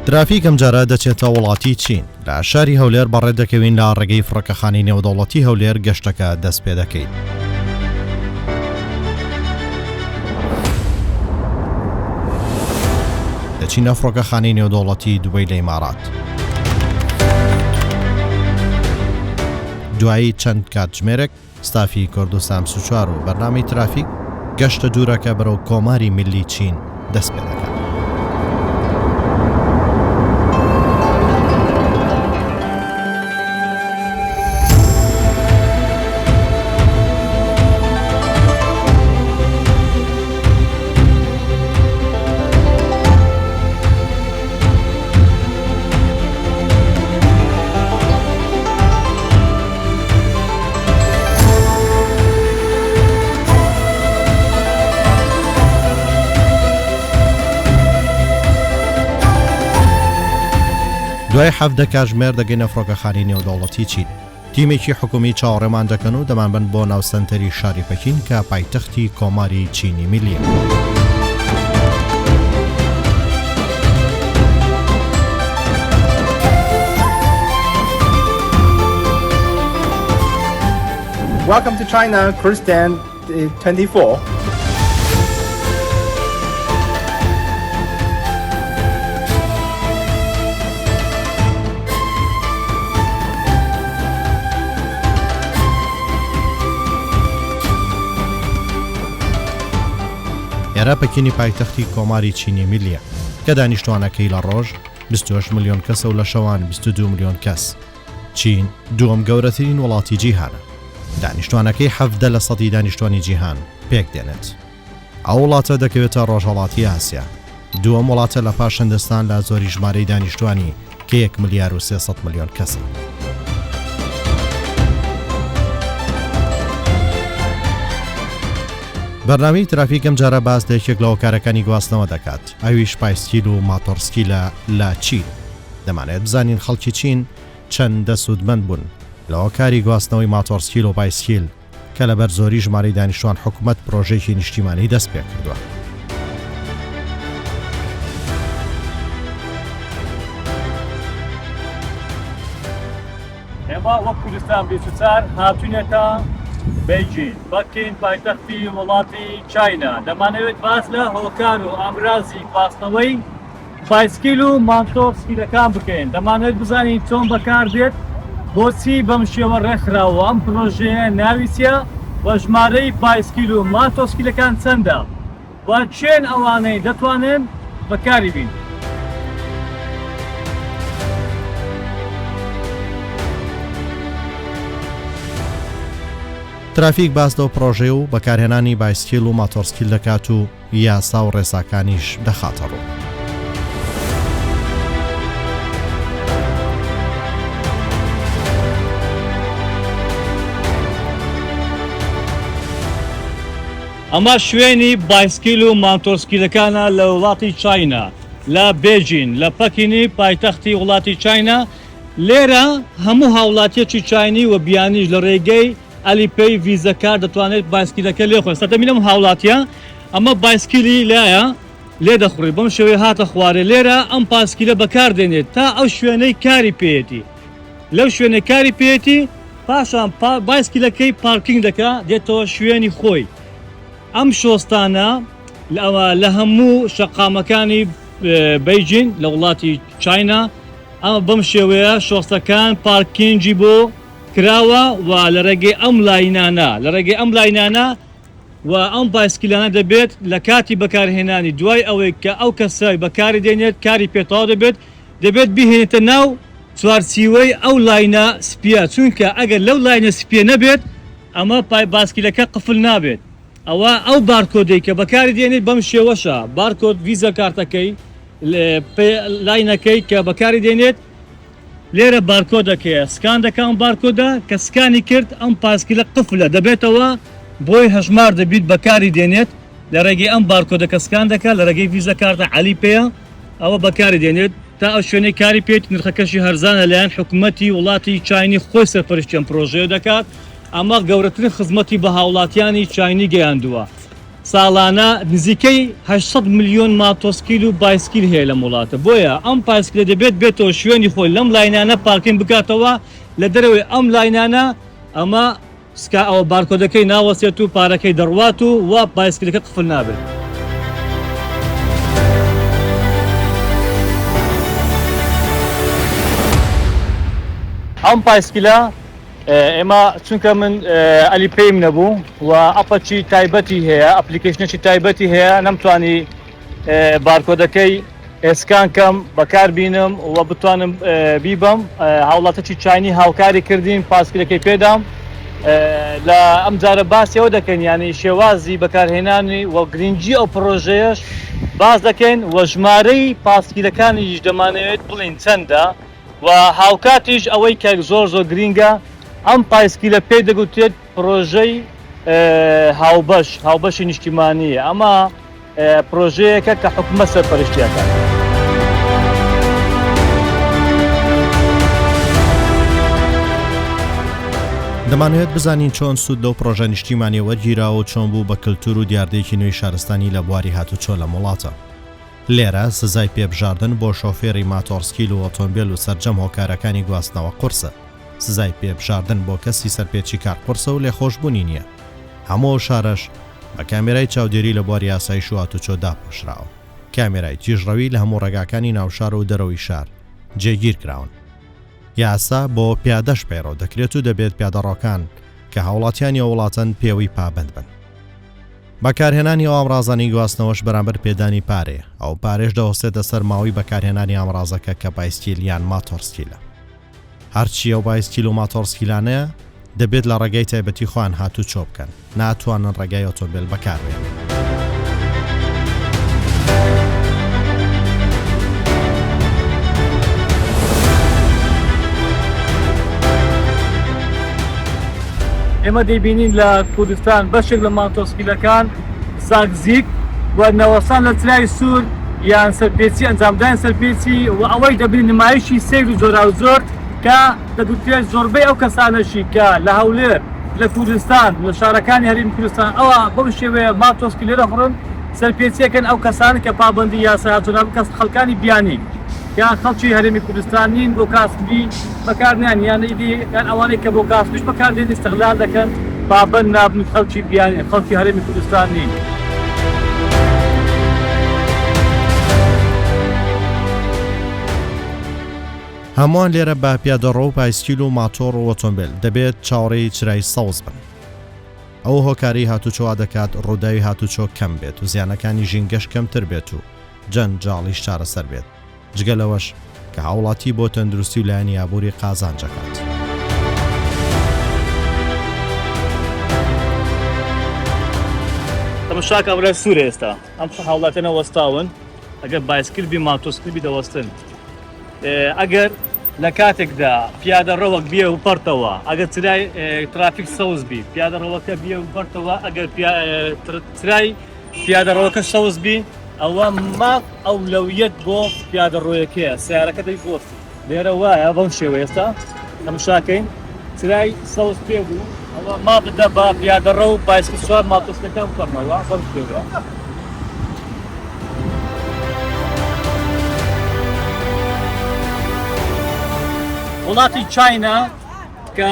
ترافیک ئەم جارە دەچێتە وڵاتی چین. لە شاری هەولێر بەڕێدەکەوین لە ڕێگەی فڕۆکەخانەی نێودەوڵەتی هەولێر گەشتەکە دەست پێ دەکەین. دەچینە فڕۆکەخانەی نێودەوڵەتی دوبەی لە ئیمارات. دوایی چەند کاتژمێرێک ستافی کوردستان 24 و بەرنامەی ترافیک گەشتە دوورەکە بەرەو کۆماری میلی چین دەست پێ دەکات. دوای 17 کاتژمێر دەگەینە فڕۆکەخانەی نێودەوڵەتی چین. تیمێکی حکومی چاوەڕێمان دەکەن و دەمانبن بۆ ناوسەنتەری شاری پەکین کە پایتەختی کۆماری چینی میلیە. Welcome to China, Cruise Stand 24. ئێرە پەکینی پایتەختی کۆماری چینی میلیە کە دانیشتوانەکەی لە ڕۆژ 28 ملیۆن کەسە و لە شەوان 22 ملیۆن کەس. چین دووەم گەورەترین وڵاتی جیهانە. دانیشتوانەکەی 17 لە سەدی دانیشتوانی جیهان پێک دێنێت. ئەو وڵاتە دەکەوێتە ڕۆژهەڵاتی ئاسیا. دووەم وڵاتە لە پاش هەندستان لە زۆری ژمارەی دانیشتوانی کە 1 ملیار و 300 ملیۆن کەسە. بەرنامەی ترافیک ئەم جارە باس دەیەکێک لە هۆکارەکانی گواستنەوە دەکات. ئەویش پایسکیل و ماتۆرسکیلە لە چین. دەمانێت بزانین خەڵکی چین چەندە سوودمەند بوون لە هۆکاری گواستنەوەی ماتۆرسکیل و پایسکیل کە لەبەر زۆری ژمارەی دانیشتوان حکوومەت پرۆژێکی نیشتیمانی دەست پێ کردووە. ئێمە وەک کوردستان 24 هاتوونێتە بیجین بەکین پایتەختی وڵاتی چاینا. دەمانەوێت باس لە هۆکار و ئامرازی گواستنەوەی پایسکیل و ماتۆرسکیلەکان بکەین. دەمانەوێت بزانین چۆن بەکاردێت، بۆچی بەم شێوە ڕێکخراوە ئەم پرۆژەیە ناویچە و ژمارەی پایسکیل و ماتۆرسکیلەکان چەندە و چێن ئەوانەی دەتوانن بەکاری بین. ترافیک باس لەو پرۆژێ و بەکارهێنانی بایسکیل و ماتۆرسکیل دەکات و یاسا و ڕێساکانیش دەخاتە ڕوو. ئەمە شوێنی بایسکیل و ماتۆرسکیلەکانە لە وڵاتی چاینا لە بیجین لە پەکینی پایتەختی وڵاتی چاینا. لێرە هەموو هاوڵاتیەکی چاینی و بیانیش لە ڕێگەی ئەلیپەی ڤیزەکار دەتوانێت بایسکیلەکە لێ خۆ سەتەمینەم هاوڵاتیە ئەمە بایسکیلی لایە لێ دەخڕی بەم شێوەیە هاتە خوارێ. لێرە ئەم پاسکیلە بەکاردێنێت تا ئەو شوێنەی کاری پێێتی. لەو شوێنەی کاری پێێتی پاشان بایسکیلەکەی پارکینگ دەکا دێتەوە شوێنی خۆی. ئەم شۆستانە لە هەموو شەقامەکانی بیجین لە وڵاتی چاینا ئەمە بەم شێوەیە شۆستەکان پارکینگی بۆ کراوە و لە ڕێگەی ئەم لاینانە و ئەم بایسکیلانە دەبێت لە کاتی بەکارهێنانی دوای ئەوەی کە ئەو کەسای بەکاری دێنێت کاری پێتەواو دەبێت بهێنێتە ناو چوارچیوەی ئەو لاینە سپیە، چونکە ئەگەر لەو لاینە سپیە نەبێت ئەمە باسکیلەکە قفل نابێت. ئەوە ئەو بارکۆدەی کە بەکاری دێنێت بەم شێوەشە بارکۆد ڤیزە کارتەکەی لاینەکەی کە بەکاری دێنێت لێرە بارکۆدەکەیە سکان دەکەم بارکۆدا کە سکانی کرد ئەم پاسکیلە قفلە دەبێتەوە بۆی هەژمار دەبیت بەکاری دێنێت لە ڕێگەی ئەم بارکۆدەکە سکان دەکات لە ڕێگەی ڤیزە کارتە ئەلیپەیە ئەوە بەکاری دێنێت تا ئەو شوێنەی کاری پێێت نرخەکەشی هەرزانە لەلایەن حکوومەتی وڵاتی چاینی خۆی سەرپەرشتیان پرۆژەیە دەکات. ئەمە گەورەترین خزمەتی بە هاوڵاتیانی چاینی گەیاندووە. ساڵانە نزیکەی 800 ملیۆن ماتۆسکیل و بایسکیل هەیە لە وڵاتە بۆیە ئەم پایسکلە دەبێت بێتەوە شوێنی خۆی لەم لاینانە پارکین بکاتەوە لە دەرەوەی ئەم لاینانە ئەمە سکا ئەوە بارکۆدەکەی ناوەسێت و پارەکەی دەڕوات و بایسکلەکە قفل نابێت. ئەم پایسکلە ئێمە چونکە من ئەلی پێیم نەبوو و ئەپەچی تایبەتی هەیە ئەپلیکیشنێکی تایبەتی هەیە نەمتوانی بارکۆدەکەی ئێسکان کەم بەکار بینم و بتوانم بیبم هاوڵاتێکی چاینی هاوکاری کردین پاسکلەکەی پێدام لە ئەم جارە باسیەوە دەکەین ینی شێوازی بەکارهێنانی و گرنگجی ئەو پرۆژەیەش باز دەکەین و ژمارەی پاسکلەکانیش دەمانەوێت بڵین چەندە و هاوکاتیش ئەوەی کە زۆر گرینگە ئەم پایسکلە پێی دەگوترێت پرۆژەی هاوبەشی نیشتیمانیە ئەمە پرۆژەیەکە کە حکومەت سەرپەرشتیەکە. دەمانوێت بزانین چۆن سوود لەو پرۆژە نیشتیمانی وەرگیراوە چۆن بوو بە کللتور و دیاردەیەکی نوێی شارستانی لە بواری هاتوچۆ لە وڵاتە. لێرە سزای پێبژاردن بۆ شۆفێری ماتۆرسکیل و ئۆتۆمبیل و سەرجەم هۆکارەکانی گواستنەوە قورسە. سزای پێبژاردن بۆ کەسی سەرپێچی کار قورسە و لێخۆشبوونی نییە. هەموو شارەش بە کامێرای چاودێری لە بواری یاسای شوهاتوچۆ داپۆشراوە. کامێرای تیژڕەوی لە هەموو ڕێگاکانی ناوشار و دەرەوەی شار جێگیر کراون. یاسا بۆ پیادەش پەیڕۆ دەکرێت و دەبێت پیادەڕۆکان کە هاوڵاتیانی وڵاتەن پێوەی پابند بن. بەکارهێنانی ئەو ئامڕازانی گواستنەوەش بەرامبەر پێدانی پارەیە ئەو پارێش دەوەستێتە سەر ماوەی بەکارهێنانی ئامڕازەکە کە بایسکیل یان ماتۆرسکیلە. هەرچی ئەو بایسکیل و ماتۆرسکیلانەیە دەبێت لە ڕێگای تایبەتی خۆیان هاتوچۆ بکەن ناتوانن ڕێگای ئۆتۆمبیل بەکاربێن. ئێمە دەیبینین لە کوردستان بەشێک لە ماتۆسکیلەکان زاگزیک و نەوەسان لە چرای سوور یان سەرپێچی ئەنجامدان سەرپێچی و ئەوەی دەبین نمایشی سیر و زۆرا و زۆر کە دەگوترێت زۆربەی ئەو کەسانەشی کە لە هەولێر لە کوردستان لە شارەکانی هەرێمی کوردستان ئەوە بەو شێوەیە ماتۆسکیل لێرە خوڕن سەرپێچیەکەن ئەو کەسان کە پابەندی یاسا هاتوونە کەس خەڵکانی بیانی یان خەڵکی هەرێمی کوردستان نین بۆ کاسبی بەکارنیان یان یان ئەوانەی کە بۆ کاسبیش بەکاردێن ئیستیغلال دەکەن پابەند نابن خەڵکی بیانی خەڵکی هەرێمی کوردستان نین. هەمووان لێرە بە پیادەڕۆ و پایسکیل و ماتۆڕ و ئۆتۆمبیل دەبێت چاوەڕێی چرای سەوز بن. ئەو هۆکاری هاتوچۆوا دەکات ڕووداوی هاتوچۆ کەم بێت و زیانەکانی ژینگەش کەمتر بێت و جەنجاڵیش چارەسەر بێت جگەلەوەش کە هاوڵاتی بۆ تەندروستی و لایەنی ئابووری قازانجەکات. تەماشاکە ئەمڕۆ سوورە ئێستا ئەم هاوڵاتیانە وەستاون ئەگەر بایسکل بی ماتۆسکل بی دەوەستن ئەگەر لە کاتێکدا پیادەڕەوەک بیە و پەرتەوە ئەگەر چرای ترافیک سەوز بی پیادەڕەوەکە بیە و پەرتەوە ئەگەر چرای پیادەڕەوەکە سەوز بی ئەوە ماق ئەولەویەت بۆ پیادەڕۆیەکەیە سیارەکە دەیگۆست لێرە وایە بەم شێوە ئێستا تەماشاکەین چرای سەوز پێ بوو ئەوە ما بدە بە پیادەڕە و بایسکل سوار ماتۆسکلەکان بکەمەوە بەم شێوە. وڵاتی چاینا کە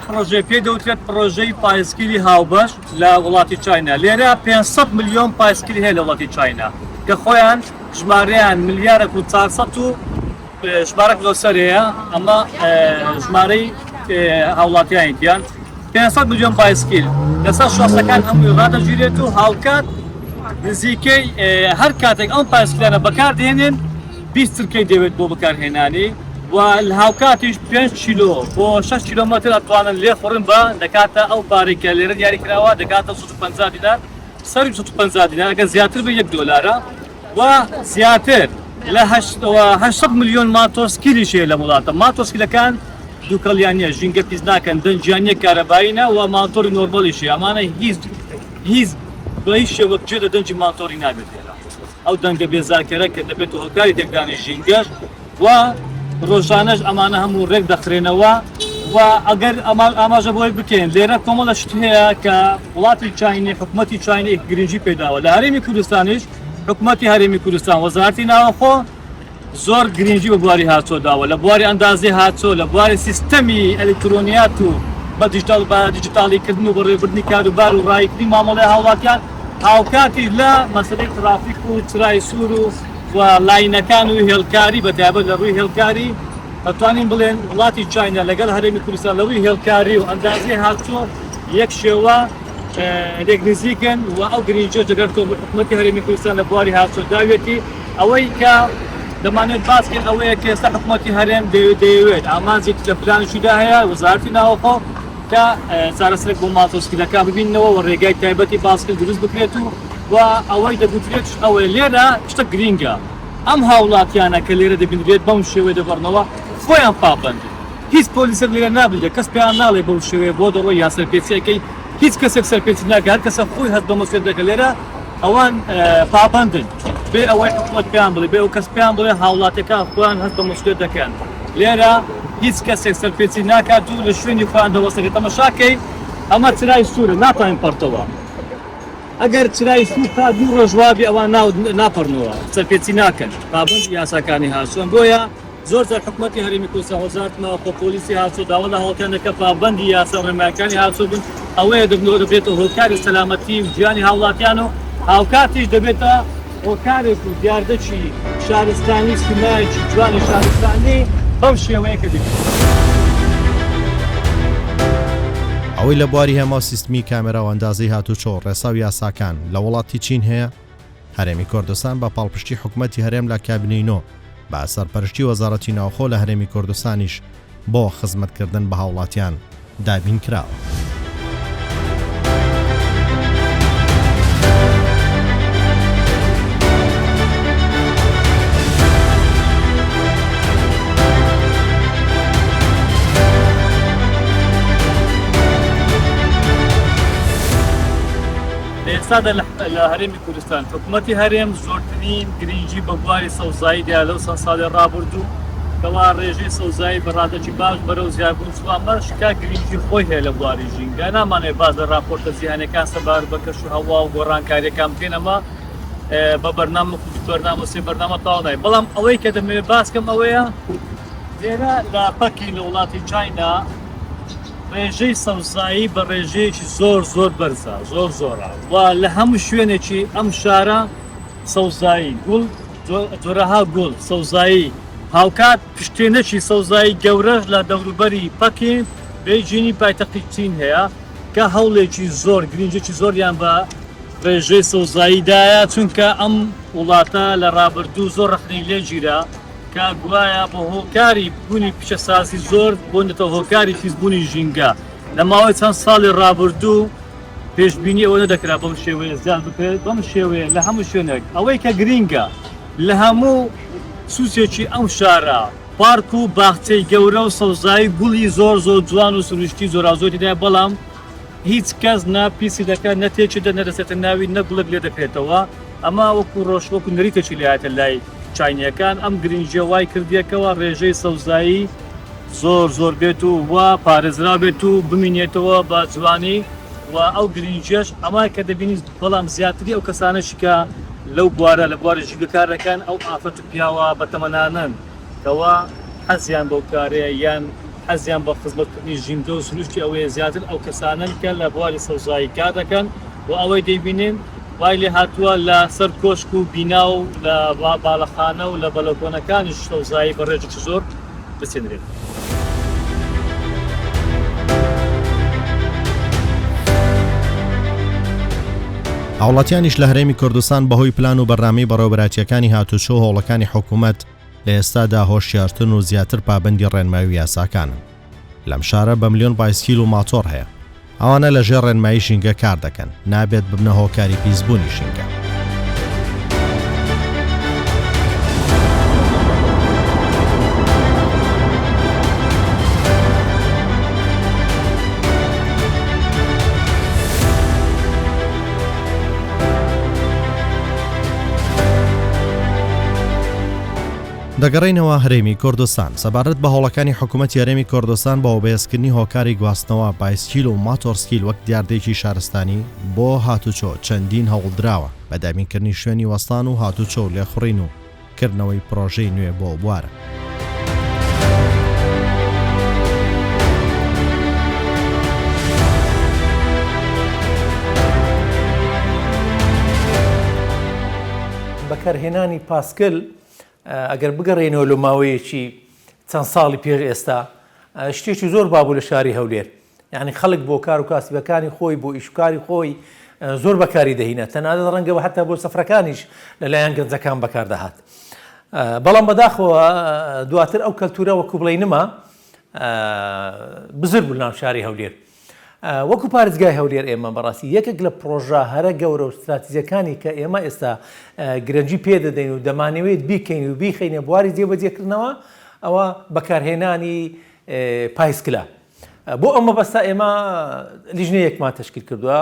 پرۆژەی پێدەوترێت پرۆژەی پایسکلی هاوبەش لە وڵاتی چاینا لێرە 500 ملیۆن پایسکلی هەیە لە وڵاتی چاینا کە خۆیان ژمارەیان ملیارێک و 400 و ژمارەك زۆر سەرەیە ئەمە ژمارەی هاوڵاتیانیان 500 ملیۆن پایسکل لەسەر شۆسەکان هەمووی ڕادەگیرێت و هاوکات نزیکەی هەر کاتێک ئەم پایسکلانە بەکاردێنێن 20 ترکەی دەوێت بۆ بەکارهێنانی و هاوکاتیش 5 کیلۆ بۆ 6 کیلۆمەتر ئەتوانن لێ خوڕن بە دەکاتە ئەو پارێک کە لێرە دیاریکراوە دەکاتە 150 دینار سەری 150 دینار ئەگەر زیاتر بە $1 و زیاتر لە 800 ملیۆن ماتۆسکیلیش هەیە لە وڵاتە ماتۆسکیلەکان دووکەڵیان نییە ژینگە پیس ناکەن دەنجیانیە کارەبایینە و ماتۆری نۆرمەڵیشی ئەمانە هیچ بە هیچ شێوەک جێ لە دەنجی ماتۆری نابێت ئەو دەنگە بێزارکەرە کە دەبێت هۆکاری تێکدانی ژینگەش و ڕۆژانەش ئەمانە هەموو ڕێک دەخرێنەوە و ئەگەر ئاماژە بۆی بکەین لێرە کۆمەڵە شت هەیە کە وڵاتی چاینی حکوومەتی چاینی گرنگی پێداوە لە هەرێمی کوردستانیش حکوومەتی هەرێمی کوردستان وەزارەتی ناوەخۆ زۆر گرنگی بە بواری هاتۆداوە لە بواری ئەندازی هاتۆ لە بواری سیستەمی ئەلکترۆنیات و بە دیجیتاڵیکردن و بەڕێبردنی کاروبار و ڕایکردنی مامەڵەی هاوڵاتیان هاوکاتی لە مەسەلەی ترافیک و چرای سوور و لاینەکان و هێڵکاری بەتایبەت لە ڕووی هێڵکاری ئەتوانین بڵێن وڵاتی چاینە لەگەڵ هەرێمی کوردستان لە ڕووی هێڵکاری و ئەندازی هاتووە یەک شێوە لێک نزیکن و ئەو گرنگیە جەگەر حکوومەتی هەرێمی کوردستان لە بواری هاتووە داوێتی ئەوەی کە دەمانێت باسکەین ئەوەیە کە ئێستا حکوومەتی هەرێم دەیەوێت ئامانجێک لە پلانشیدا هەیە وەزارەتی ناوەخۆ کە چارەسەرێک بۆ ماتۆسکیلەکان ببینەوە و ڕێگای تایبەتی باسکل دروست بکرێت و ئەوەی دەگوترێت ئەوەی لێرە شتە گرینگە ئەم هاوڵاتیانە کە لێرە دەبینرێت بەم شێوەیە دەبڕنەوە خۆیان پابند هیچ پۆلیسە لێرە نابێت کەس پێیان ناڵێ بەو شێوەیە بۆ دەڕۆی یا سەرپێچیەکەی هیچ کەسێک سەرپێچی ناکات هەر کەسە خۆی هەست بە مەسئولێت دەکە لێرە ئەوان پابندن بێ ئەوەی حکوومەت پێیان بڵێ بێ ئەو کەس پێیان بڵێ هاوڵاتەکان خۆیان هەست بە مەسئولێت دەکەن لێرە هیچ کەسێک سەرپێچی ناکات و لە شوێنی خۆیان دەوەستێت تەماشاکەی ئەمە چرای سوورە ناتوانین پەرتەوە ئەگەر چرای سوور تا دوو ڕۆژوابی ئەوان ناپەڕنەوە سەرپێچی ناکەن پابند یاساکانی هاتوون بۆیە زۆر جار حکوومەتی هەرێمی کوردستان وەزارەتمەوە خۆ پۆلیسی هاتووە داوا لە هاوڵاتیانەکە پابەندی یاسا ڕێنماییەکانی هاتووە بن ئەوەیە دەبێتەوە هۆکاری سەلامەتی و ژیانی هاوڵاتیان و هاوکاتیش دەبێتە هۆکارێک و دیاردەچی شارستانی سنایکی جوانی شارستانی بەم شێوەیە کە دەبێت ئەوەی لە بواری هەما سیستمی کامێرا و ئەندازی هاتوچۆ ڕێسا و یاساکان لە وڵاتی چین هەیە هەرێمی کوردستان بە پاڵپشتی حکوومەتی هەرێم لە کابینەوە بە سەرپەرشتی وەزارەتی ناوخۆ لە هەرێمی کوردستانیش بۆ خزمەتکردن بە هاوڵاتیان دابین کراوە. ئێستادا لە هەرێمی کوردستان حکوومەتی هەرێم زۆرترین گرنگی بە بواری سەوزاییدا لەو چەند ساڵی ڕابردوو کەوا ڕێژەی سەوزایی بەڕادەکی باش بەرەو زیادبوون سوامە شکا گرنگی خۆی هەیە لە بواری ژینگە نامانێت باز لە راپۆرتە جیهانیەکان سەبار بە کەش و هەوا و گۆڕانکاریەکان بکەین ئەمە بە بەرنامە بەرنامە سێ بەرنامە تاوا نایە بەڵام ئەوەی کە دەمەوێت باسکەم ئەوەیە لێرە لە پەکی لە وڵاتی چاینا ڕێژەی سەوزایی بە ڕێژەیەکی زۆر بەرزە زۆرە و لە هەموو شوێنێکی ئەم شارە سەوزایی گوڵ جۆرەها گوڵ سەوزایی هاوکات پشتێنەکی سەوزایی گەورەش لە دەوروبەری پەکین بێجینی پایتەختی چین هەیە کە هەوڵێکی زۆر گرنگێکی زۆریان بە ڕێژەی سەوزاییدایە چونکە ئەم وڵاتە لە ڕابردوو زۆر ڕخنەی لێ گیرە کە گوایە بە هۆکاری بوونی پیشەسازی زۆر بۆنێتەوە هۆکاری فیزبوونی ژینگە لە ماوەی چەند ساڵی ڕابردوو پێشبینی ئەوە نەدەکرا بەم شێوەیە زیاد بکرێت بەم شێوەیە لە هەموو شوێنێک ئەوەی کە گرینگە لە هەموو سووسێکی ئەم شارە پارک و باخچەی گەورە و سەوزایی گوڵی زۆر جوان و سروشتی زۆرازۆریدای بەڵام هیچ کەس ناپیسی دەکات نەتێکی دەنەرسێتە ناوی نەگوڵک لێ دەکرێتەوە ئەمە وەکو ڕۆژوەکو نەریتەکی لایەتە لای چاینیەکان ئەم گرنگیە وای کردیەکەوە ڕێژەی سەوزایی زۆر بێت و وا پارێزرا بێت و بمینێتەوە بە جوانی و ئەو گرنگیەش ئەمە کە دەبینی بەڵام زیاتری ئەو کەسانەشی کە لەو بوارە لە بوارە ژیگەکارەکان ئەو ئافرەت و پیاوە بەتەمەنانن کەوا حەزیان بەو کارەیە یان حەزیان بە خزمەتکردنی ژینگە و سروشتی ئەوەیە زیاتر ئەو کەسانن کە لە بواری سەوزایی کار دەکەن و ئەوەی دەیبینین وای لێ هاتووە لە سەر کۆشک و بینا و لە باڵەخانە و لە بەلەکۆنەکانی سەوزایی بە ڕێژێکی زۆر بچێنرێت. هاوڵاتیانیش لە هەرێمی کوردستان بەهۆی پلان و بەڕامەی بەڕێوەبەراتیەکانی هاتوچۆ هۆڵەکانی حکوومەت لە ئێستادا هۆشیارتن و زیاتر پابەندی ڕێنمایی و یاساکانن. لەم شارە بە ملیۆن بایسکیل و ماتۆر هەیە. ئەوانە لەژێر ڕێنمایی ژینگە کار دەکەن، نابێت ببنە هۆکاری پیسبوونی ژینگە. دەگەڕێینەوە هەرێمی کوردستان سەبارەت بە هەوڵەکانی حکوومەتی هەرێمی کوردستان بە وبەیەسکردنی هۆکاری گواستنەوە بایسکیل و ماتۆرسکیل وەک دیاردەیەکی شارستانی بۆ هاتوچۆ چەندین هەوڵدراوە بە دامینکردنی شوێنی وەستان و هاتوچۆ و لێخوڕین و کردنەوەی پرۆژەی نوێ بۆ بوارە. بەکارهێنانی پاسکل ئەگەر بگەڕێنەوە لە ماوەیەکی چەند ساڵی پێش ئێستا شتێکی زۆر بابوو لە شاری هەولێر، یعنی خەڵک بۆ کار و کاسبەکانی خۆی بۆ ئیشکاری خۆی زۆر بەکاری دەهینە، تەنانەت ڕەنگەوە حتا بۆ سەفرەکانیش لەلایەن گەنجەکان بەکاردەهات. بەڵام بەداخەوە دواتر ئەو کەلتورە وەکو بڵێنمە بزر بوو ناو شاری هەولێر. وەکو پارێزگای هەولێر ئێمە بەڕاستی یەکێک لە پرۆژە هەرە گەورە و استراتیجیەکانی کە ئێمە ئێستا گرنگی پێدەدەین و دەمانەوێت بیکەین و بیخینە بواری جێبەجێکردنەوە ئەوە بەکارهێنانی پایسکلە. بۆ ئەمە بەستا ئێمە لیژنەیەکمان تشکیل کردووە،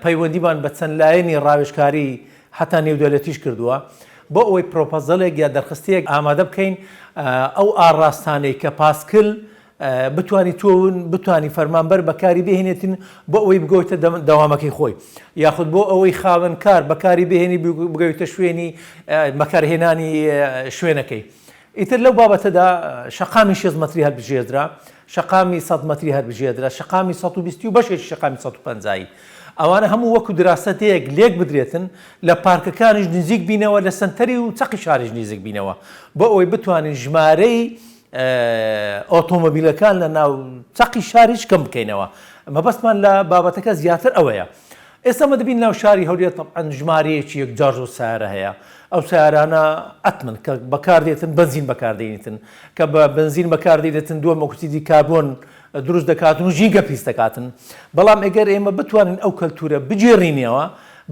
پەیوەندیمان بە چەند لایەنی ڕاوێژکاری حتا نێودەوڵەتیش کردووە بۆ ئەوەی پرۆپۆزەڵێک یا دەرخستەیەک ئامادە بکەین ئەو ئاڕاستانەی کە پاسکل بتوانی تۆون بتوانی فەرمانبەر بەکاری بهێنێتن بۆ ئەوەی بگۆیتە دەوامەکەی خۆی، یاخود بۆ ئەوەی خاوەنکار بەکاری بهێنی بگەویتە شوێنی بەکارهێنانی شوێنەکەی. ئیتر لەو بابەتەدا شەقامی 6 مەتری هەڵبژێردرا، شەقامی 100 مەتری هەڵبژێردرا، شەقامی 120 و بەشێکی شەقامی 150. ئەوانە هەموو وەکو دراستەیەک لێک بدرێتن لە پارکەکانیش نزیک بینەوە، لە سنتەری و چەقی شاریش نزیک بینەوە بۆ ئەوەی بتوانین ژمارەی ئۆتۆمۆبیلەکان لە ناو چەقی شاریش کەم بکەینەوە. مەبەستمان لە بابەتەکە زیاتر ئەوەیە. ئێستا مە دەبین ناو شاری هەولێر تەبعەن ژمارەیەکی یەکجار و سیارە هەیە، ئەو سیارانە ئەتمن کە بەکاردێتن بنزین بەکاردێنیتن کە بە بنزین بەکاردێتن دووەم ئۆکسیدی کاربۆن دروست دەکاتن و ژینگە پیس دەکاتن. بەڵام ئەگەر ئێمە بتوانین ئەو کەلتورە بجێڕینەوە،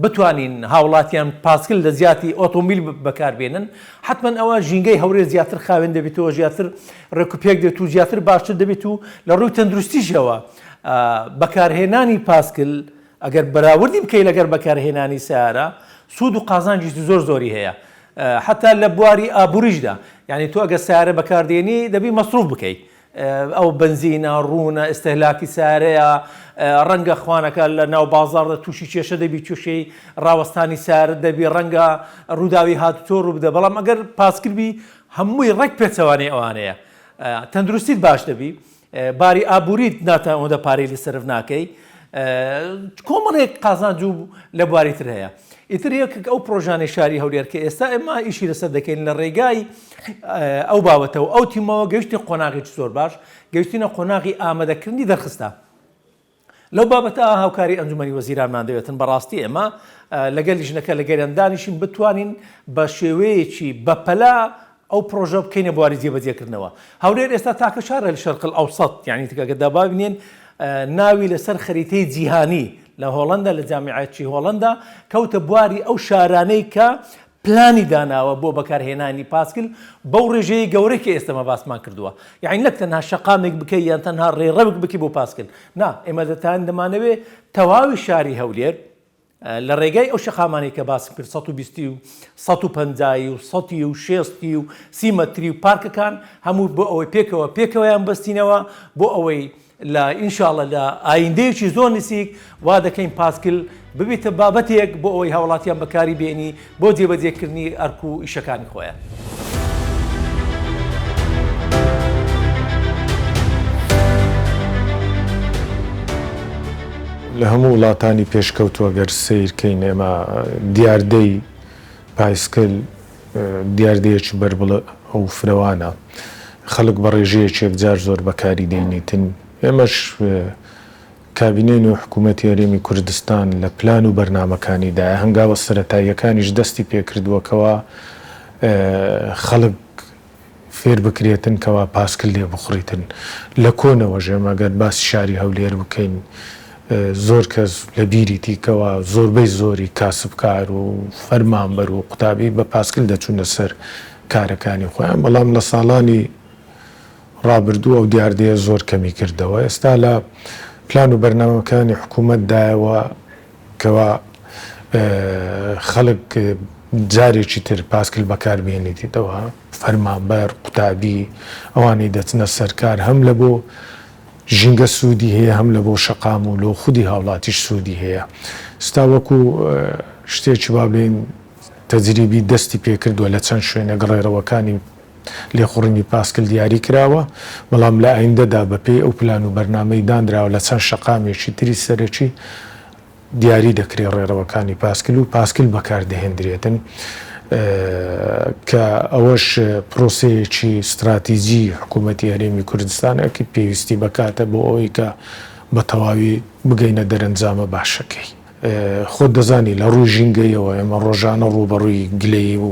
بتوانین هاوڵاتیان پاسکل لە زیاتی ئۆتۆمبیل بەکاربێنن، حتمما ئەوە ژینگەی هەورێر زیاتر خاوێن دەبێتەوە، زیاتر ڕێکوپێک دێت و زیاتر باشتر دەبێت و لە ڕووی تەندروستیشەوە بەکارهێنانی پاسکل ئەگەر بەراوردی بکەی لەگەر بەکارهێنانی سیارە سوود و قازانجی زۆر زۆری هەیە، حتا لە بواری ئابووریشدا. یعنی تۆ ئەگە سیارە بەکاردێنی دەبی مەسروف بکەیت، ئەو بنزینە ڕوونە ئستهلاکی سیارەیە ڕەنگە خوانەکە لە ناو بازاڕدا تووشی کێشە دەبی تووشەی ڕاوەستانی سیارە دەبی ڕەنگە ڕووداوی هاتوتۆ ڕوو بدە. بەڵام ئەگەر پاسکردبی هەمووی ڕێک پێچەوانەی ئەوانەیە، تەندروستیت باش دەبی، باری ئابووریت ناتەوەدە پارەی لە سرف ناکەی، کۆمەڵێک قازانج و لە بواریتر هەیە. ئیتر یەکێک ئەو پرۆژانەی شاری هەولێر کە ئێستا ئێمە ئیشی لەسەر دەکەین لە ڕێگای ئەو بابەتەوە ئەو تیمەوە گەیشتی قۆناغێکی زۆر باش، گەیشتینە قۆناغی ئامادەکردنی دەرخستە. لەو بابەتە هاوکاری ئەنجومەنی وەزیرانمان دەوێتن بەڕاستی ئێمە لەگەل لیژنەکە لەگەریاندانیشین بتوانین بە شێوەیەکی بەپەلا ئەو پرۆژە بکەینە بواری جێبەجێکردنەوە. هەولێر ئێستا تاکە شارە لە شەرق ئەوسەط، یعنی تکەکە دابینێن ناوی لەسەر خەریتەی جیهانی لە هۆڵەندا لە جامیعەتی هۆڵەندا کەوتە بواری ئەو شارانەی کە پلانی داناوە بۆ بەکارهێنانی پاسکل بەو ڕێژەیە گەورەی کە ئێستەمە باسمان کردووە. یعنی نەک تەنها شەقامێک بکەی یان تەنها ڕێڕەوێک بکەی بۆ پاسکل، نا ئێمە دەمانەوێت تەواوی شاری هەولێر لە ڕێگای ئەو شەقامانەی کە باسی کرد 120 و 150 و 100 و 60 و 30 مەتری و پارکەکان هەموو بۆ ئەوەی پێکەوەیان بەستینەوە بۆ ئەوەی لە ئینشاءڵە لە ئایندەیەکی زۆر نزیک وا دەکەین پاسکل ببێتە بابەتێک بۆ ئەوەی هاوڵاتیان بەکاری بێنی بۆ جێبەجێکردنی ئەرک و ئیشەکانی خۆیان. لە هەموو وڵاتانی پێشکەوتووە گەر سیرکەین ئێمە دیاردەی پایسکل دیاردەیەکی بەربڵە ئەو فرەوانە خەڵک بە ڕێژەیەکی یەکجار زۆر بەکاری دێنیتن. ئێمەش کابینەی و حکوومەتی هەرێمی کوردستان لە پلان و بەرنامەکانیدا هەنگاوە سەرەتاییەکانیش دەستی پێکردووەکەوە خەڵک فێر بکرێتن کەوا پاسکل لێ بخڕیتن. لە کۆنەوە ژێمەگەر باسی شاری هەولێر بکەین زۆر کەس لە بیریتی کەوا زۆربەی زۆری کاسبکار و فەرمانبەر و قوتابی بە پاسکل دەچوونە سەر کارەکانی خۆیان، بەڵام لە ساڵانی ڕابردووە و دیاردەیە زۆر کەمی کردەوە. ئێستا لە پلان و بەرنامەکانی حکوومەتدایەوە کەوا خەڵک جارێکی تر پاسکل بەکاربێنیتەوە فەرمانبەر قوتابی ئەوانەی دەچنە سەرکار هەم لە بۆ ژینگە سوودی هەیە هەم لە بۆ شەقام و لۆ خودی هاوڵاتیش سوودی هەیە ستا وەکو شتێکی با بڵێن تەجریبی دەستی پێکردووە لە چەند شوێنە گەڕێڕەوەکانی لێخوڕنی پاسکل دیاری کراوە بەڵام لە ئایندەدا بەپێی ئەو پلان و بەرنامەی دانراوە لە چەند شەقامێکی تری سەرەکی دیاری دەکرێت ڕێڕەوەکانی پاسکل و پاسکل بەکاردەهێنرێتن کە ئەوەش پرۆسەیەکی استراتیژی حکوومەتی هەرێمی کوردستانەکە پێویستی بکاتە بۆ ئەوەی کە بە تەواوی بگەینە دەرەنجامە باشەکەی خۆت دەزانی لە ڕووی ژینگەیەوە ئێمە ڕۆژانە ڕوبەڕووی گلەی و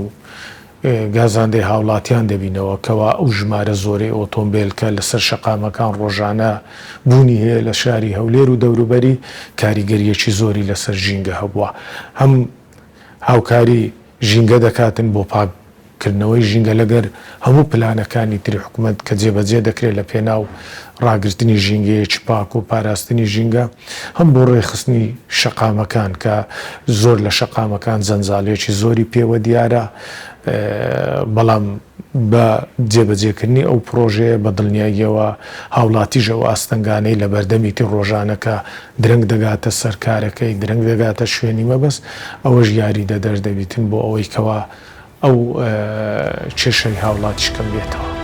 گازاندەی هاوڵاتیان دەبینەوە کەوا ئەو ژمارە زۆرەی ئۆتۆمبیلکە لەسەر شەقامەکان ڕۆژانە بوونی هەیە لە شاری هەولێر و دەوروبەری کاریگەریەکی زۆری لەسەر ژینگە هەبووە هەم هاوکاری ژینگە دەکاتن بۆ پاکردنەوەی ژینگە لەگەر هەموو پلانەکانی تری حکوومەت کە جێبەجێ دەکرێت لە پێناو ڕاگررتنی ژینگەیەکی پاک و پاراستنی ژینگە هەم بۆ ڕێخستنی شەقامەکان کە زۆر لە شەقامەکان جەنجاڵێکی زۆری پێوە دیارە بەڵام بە جێبەجێکردنی ئەو پرۆژەیە بە دڵنیاییەوە هاوڵاتیژەوە ئاستەنگانەی لە بەردەمیتی ڕۆژانەکە درەنگ دەگاتە سەرکارەکەی درەنگ دەگاتە شوێنی مەبەست ئەوەش یاری دەدەردەبیتن بۆ ئەوەی کەوا ئەو کێشەی هاوڵاتیشکەم بێتەوە.